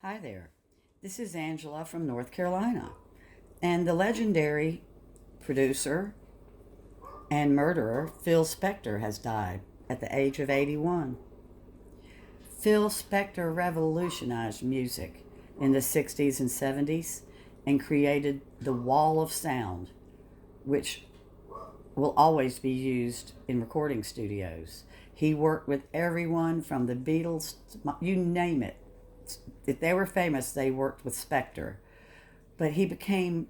Hi there. This is Angela from North Carolina. And the legendary producer and murderer Phil Spector has died at the age of 81. Phil Spector revolutionized music in the 60s and 70s and created the wall of sound, which will always be used in recording studios. He worked with everyone from the Beatles, you name it. If they were famous, they worked with Spector. But he became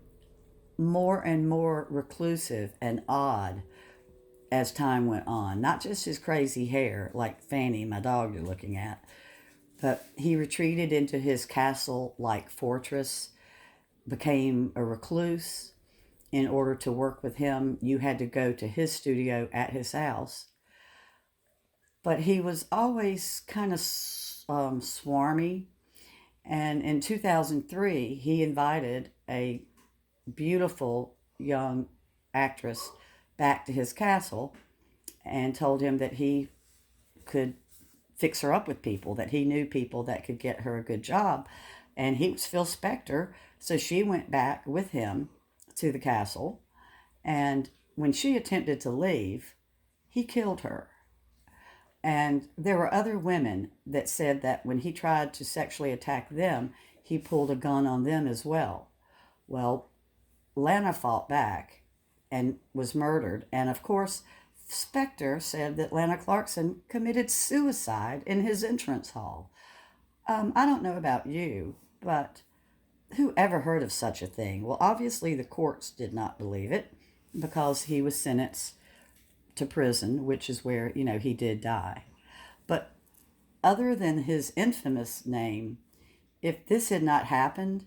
more and more reclusive and odd as time went on. Not just his crazy hair, like Fanny, my dog you're looking at, but he retreated into his castle like fortress, became a recluse. In order to work with him, you had to go to his studio at his house. But he was always kind of swarmy. And in 2003, he invited a beautiful young actress back to his castle and told him that he could fix her up with people, that he knew people that could get her a good job. And he was Phil Spector. So she went back with him to the castle. And when she attempted to leave, he killed her. And there were other women that said that when he tried to sexually attack them, he pulled a gun on them as well. Well, Lana fought back and was murdered. And of course, Spector said that Lana Clarkson committed suicide in his entrance hall. I don't know about you, but who ever heard of such a thing? Well, obviously, the courts did not believe it because he was sentenced to prison, which is where, he did die. But other than his infamous name, if this had not happened,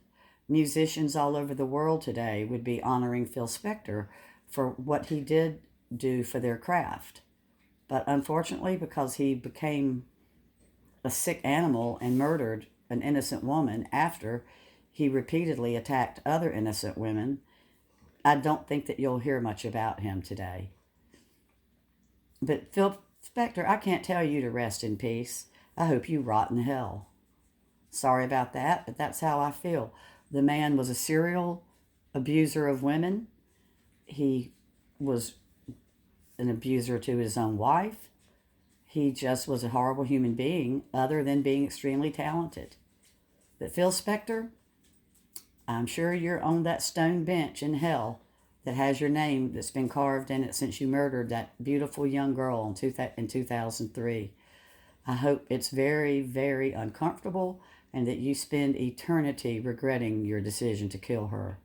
musicians all over the world today would be honoring Phil Spector for what he did do for their craft. But unfortunately, because he became a sick animal and murdered an innocent woman after he repeatedly attacked other innocent women, I don't think that you'll hear much about him today. But Phil Spector, I can't tell you to rest in peace. I hope you rot in hell. Sorry about that, but that's how I feel. The man was a serial abuser of women. He was an abuser to his own wife. He just was a horrible human being, other than being extremely talented. But Phil Spector, I'm sure you're on that stone bench in hell that has your name that's been carved in it since you murdered that beautiful young girl in 2003. I hope it's very, very uncomfortable and that you spend eternity regretting your decision to kill her.